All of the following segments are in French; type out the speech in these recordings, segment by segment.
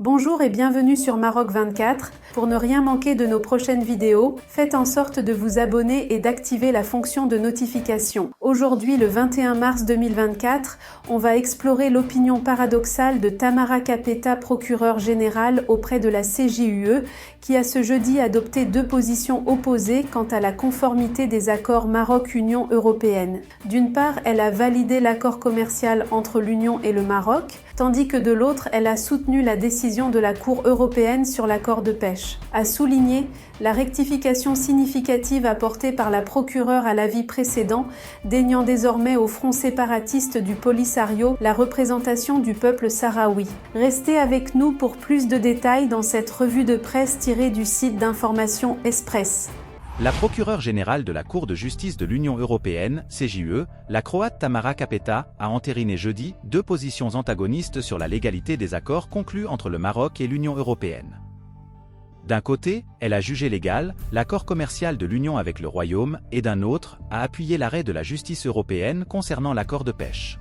Bonjour et bienvenue sur Maroc 24. Pour ne rien manquer de nos prochaines vidéos, faites en sorte de vous abonner et d'activer la fonction de notification. Aujourd'hui, le 21 mars 2024, on va explorer l'opinion paradoxale de Tamara Kapeta, procureure générale auprès de la CJUE, qui a ce jeudi adopté deux positions opposées quant à la conformité des accords Maroc-Union européenne. D'une part, elle a validé l'accord commercial entre l'Union et le Maroc, tandis que de l'autre, elle a soutenu la décision de la Cour européenne sur l'accord de pêche. A souligner la rectification significative apportée par la procureure à l'avis précédent, déniant désormais au front séparatiste du Polisario la représentation du peuple sahraoui. Restez avec nous pour plus de détails dans cette revue de presse tirée du site d'information Express. La procureure générale de la Cour de justice de l'Union européenne, CJUE, la Croate Tamara Kapeta, a entériné jeudi deux positions antagonistes sur la légalité des accords conclus entre le Maroc et l'Union européenne. D'un côté, elle a jugé légal l'accord commercial de l'Union avec le Royaume et d'un autre, a appuyé l'arrêt de la justice européenne concernant l'accord de pêche.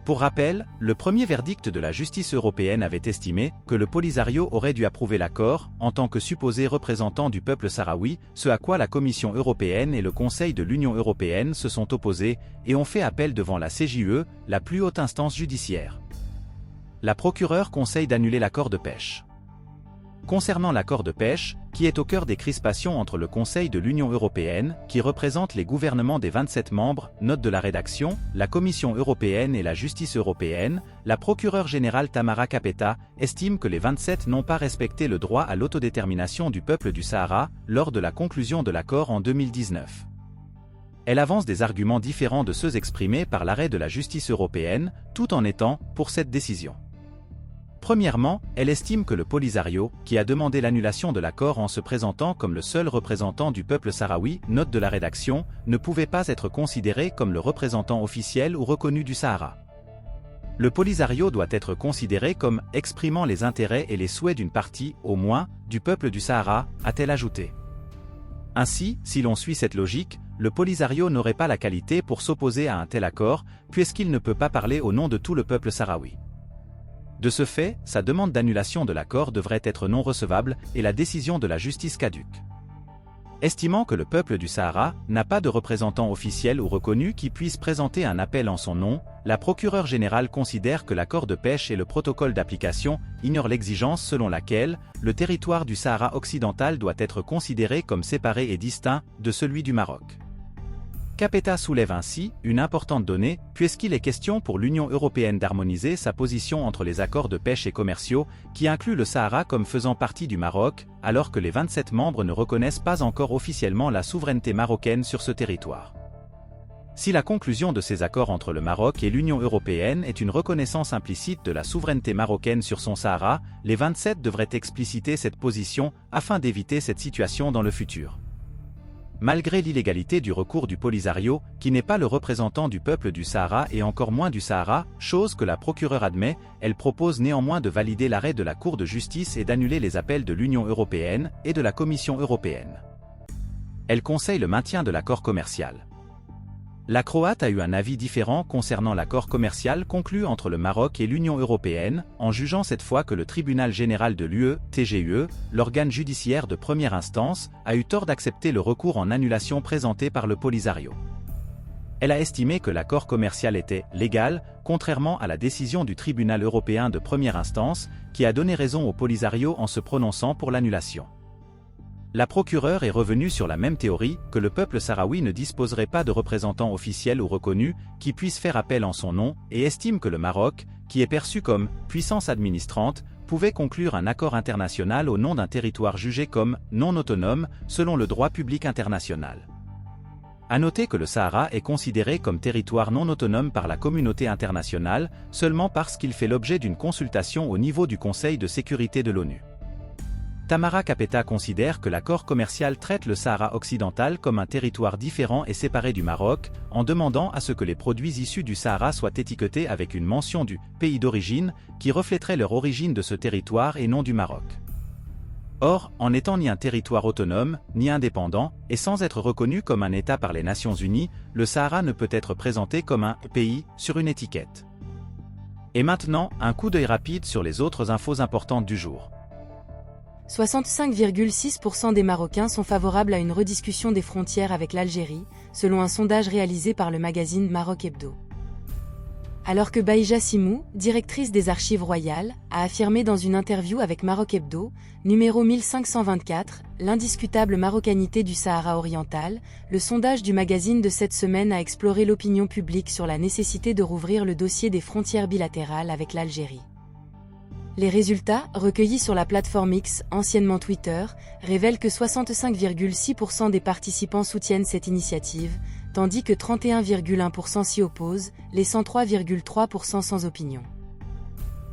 Pour rappel, le premier verdict de la justice européenne avait estimé que le Polisario aurait dû approuver l'accord en tant que supposé représentant du peuple sahraoui, ce à quoi la Commission européenne et le Conseil de l'Union européenne se sont opposés et ont fait appel devant la CJUE, la plus haute instance judiciaire. La procureure conseille d'annuler l'accord de pêche. Concernant l'accord de pêche, qui est au cœur des crispations entre le Conseil de l'Union européenne, qui représente les gouvernements des 27 membres, note de la rédaction, la Commission européenne et la justice européenne, la procureure générale Tamara Kapeta estime que les 27 n'ont pas respecté le droit à l'autodétermination du peuple du Sahara lors de la conclusion de l'accord en 2019. Elle avance des arguments différents de ceux exprimés par l'arrêt de la justice européenne, tout en étant pour cette décision. Premièrement, elle estime que le Polisario, qui a demandé l'annulation de l'accord en se présentant comme le seul représentant du peuple sahraoui, note de la rédaction, ne pouvait pas être considéré comme le représentant officiel ou reconnu du Sahara. Le Polisario doit être considéré comme exprimant les intérêts et les souhaits d'une partie, au moins, du peuple du Sahara, a-t-elle ajouté. Ainsi, si l'on suit cette logique, le Polisario n'aurait pas la qualité pour s'opposer à un tel accord, puisqu'il ne peut pas parler au nom de tout le peuple sahraoui. De ce fait, sa demande d'annulation de l'accord devrait être non recevable et la décision de la justice caduque. Estimant que le peuple du Sahara n'a pas de représentant officiel ou reconnu qui puisse présenter un appel en son nom, la procureure générale considère que l'accord de pêche et le protocole d'application ignorent l'exigence selon laquelle le territoire du Sahara occidental doit être considéré comme séparé et distinct de celui du Maroc. Kapeta soulève ainsi une importante donnée, puisqu'il est question pour l'Union européenne d'harmoniser sa position entre les accords de pêche et commerciaux, qui incluent le Sahara comme faisant partie du Maroc, alors que les 27 membres ne reconnaissent pas encore officiellement la souveraineté marocaine sur ce territoire. Si la conclusion de ces accords entre le Maroc et l'Union européenne est une reconnaissance implicite de la souveraineté marocaine sur son Sahara, les 27 devraient expliciter cette position afin d'éviter cette situation dans le futur. Malgré l'illégalité du recours du Polisario, qui n'est pas le représentant du peuple du Sahara et encore moins du Sahara, chose que la procureure admet, elle propose néanmoins de valider l'arrêt de la Cour de justice et d'annuler les appels de l'Union européenne et de la Commission européenne. Elle conseille le maintien de l'accord commercial. La Croate a eu un avis différent concernant l'accord commercial conclu entre le Maroc et l'Union européenne, en jugeant cette fois que le tribunal général de l'UE, TGUE, l'organe judiciaire de première instance, a eu tort d'accepter le recours en annulation présenté par le Polisario. Elle a estimé que l'accord commercial était légal, contrairement à la décision du tribunal européen de première instance, qui a donné raison au Polisario en se prononçant pour l'annulation. La procureure est revenue sur la même théorie, que le peuple sahraoui ne disposerait pas de représentant officiel ou reconnu qui puisse faire appel en son nom, et estime que le Maroc, qui est perçu comme puissance administrante, pouvait conclure un accord international au nom d'un territoire jugé comme non autonome selon le droit public international. À noter que le Sahara est considéré comme territoire non autonome par la communauté internationale seulement parce qu'il fait l'objet d'une consultation au niveau du Conseil de sécurité de l'ONU. Tamara Kapeta considère que l'accord commercial traite le Sahara occidental comme un territoire différent et séparé du Maroc, en demandant à ce que les produits issus du Sahara soient étiquetés avec une mention du pays d'origine, qui reflèterait leur origine de ce territoire et non du Maroc. Or, en n'étant ni un territoire autonome, ni indépendant, et sans être reconnu comme un État par les Nations Unies, le Sahara ne peut être présenté comme un pays sur une étiquette. Et maintenant, un coup d'œil rapide sur les autres infos importantes du jour. 65,6% des Marocains sont favorables à une rediscussion des frontières avec l'Algérie, selon un sondage réalisé par le magazine Maroc Hebdo. Alors que Bahija Simou, directrice des Archives royales, a affirmé dans une interview avec Maroc Hebdo, numéro 1524, l'indiscutable marocanité du Sahara oriental, le sondage du magazine de cette semaine a exploré l'opinion publique sur la nécessité de rouvrir le dossier des frontières bilatérales avec l'Algérie. Les résultats, recueillis sur la plateforme X, anciennement Twitter, révèlent que 65,6% des participants soutiennent cette initiative, tandis que 31,1% s'y opposent, laissant 3,3% sans opinion.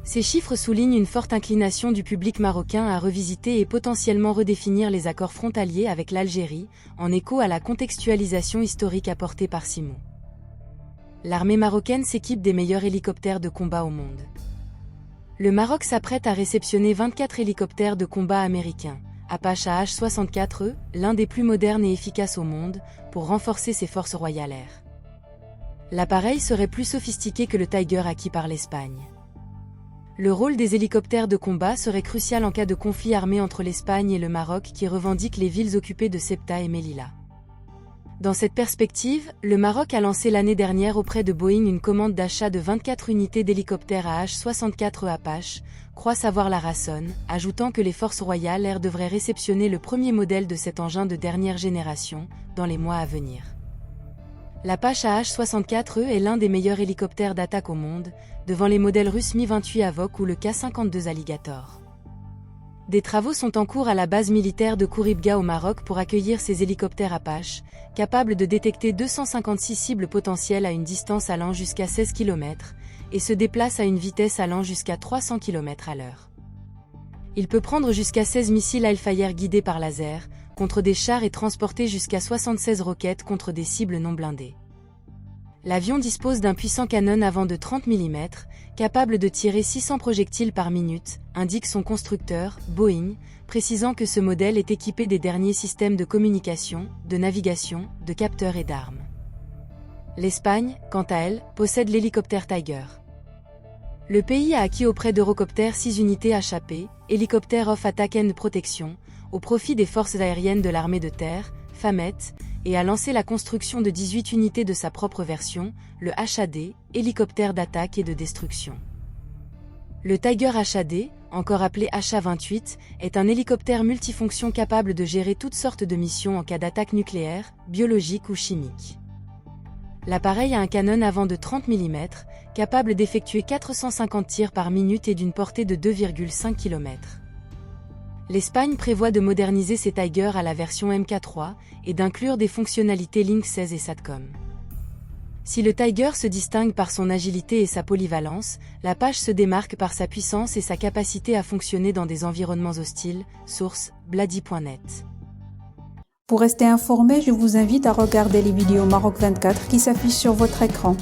Ces chiffres soulignent une forte inclination du public marocain à revisiter et potentiellement redéfinir les accords frontaliers avec l'Algérie, en écho à la contextualisation historique apportée par Simou. L'armée marocaine s'équipe des meilleurs hélicoptères de combat au monde. Le Maroc s'apprête à réceptionner 24 hélicoptères de combat américains, Apache AH-64E, l'un des plus modernes et efficaces au monde, pour renforcer ses forces royales air. L'appareil serait plus sophistiqué que le Tiger acquis par l'Espagne. Le rôle des hélicoptères de combat serait crucial en cas de conflit armé entre l'Espagne et le Maroc qui revendiquent les villes occupées de Ceuta et Melilla. Dans cette perspective, le Maroc a lancé l'année dernière auprès de Boeing une commande d'achat de 24 unités d'hélicoptères AH-64E Apache, croit savoir la Rasson, ajoutant que les forces royales air devraient réceptionner le premier modèle de cet engin de dernière génération, dans les mois à venir. L'Apache AH-64E est l'un des meilleurs hélicoptères d'attaque au monde, devant les modèles russes Mi-28 Avok ou le K-52 Alligator. Des travaux sont en cours à la base militaire de Khouribga au Maroc pour accueillir ces hélicoptères Apache, capables de détecter 256 cibles potentielles à une distance allant jusqu'à 16 km, et se déplacent à une vitesse allant jusqu'à 300 km à l'heure. Il peut prendre jusqu'à 16 missiles Hellfire guidés par laser, contre des chars et transporter jusqu'à 76 roquettes contre des cibles non blindées. L'avion dispose d'un puissant canon avant de 30 mm, capable de tirer 600 projectiles par minute, indique son constructeur, Boeing, précisant que ce modèle est équipé des derniers systèmes de communication, de navigation, de capteurs et d'armes. L'Espagne, quant à elle, possède l'hélicoptère Tiger. Le pays a acquis auprès d'Eurocopter 6 unités HAP, Helicopter Off Attack and Protection, au profit des forces aériennes de l'armée de terre, FAMET, et a lancé la construction de 18 unités de sa propre version, le HAD, hélicoptère d'attaque et de destruction. Le Tiger HAD, encore appelé HA-28, est un hélicoptère multifonction capable de gérer toutes sortes de missions en cas d'attaque nucléaire, biologique ou chimique. L'appareil a un canon avant de 30 mm, capable d'effectuer 450 tirs par minute et d'une portée de 2,5 km. L'Espagne prévoit de moderniser ses Tigers à la version Mk3 et d'inclure des fonctionnalités Link 16 et SATCOM. Si le Tiger se distingue par son agilité et sa polyvalence, l'Apache se démarque par sa puissance et sa capacité à fonctionner dans des environnements hostiles. Source, Bladi.net. Pour rester informé, je vous invite à regarder les vidéos Maroc 24 qui s'affichent sur votre écran.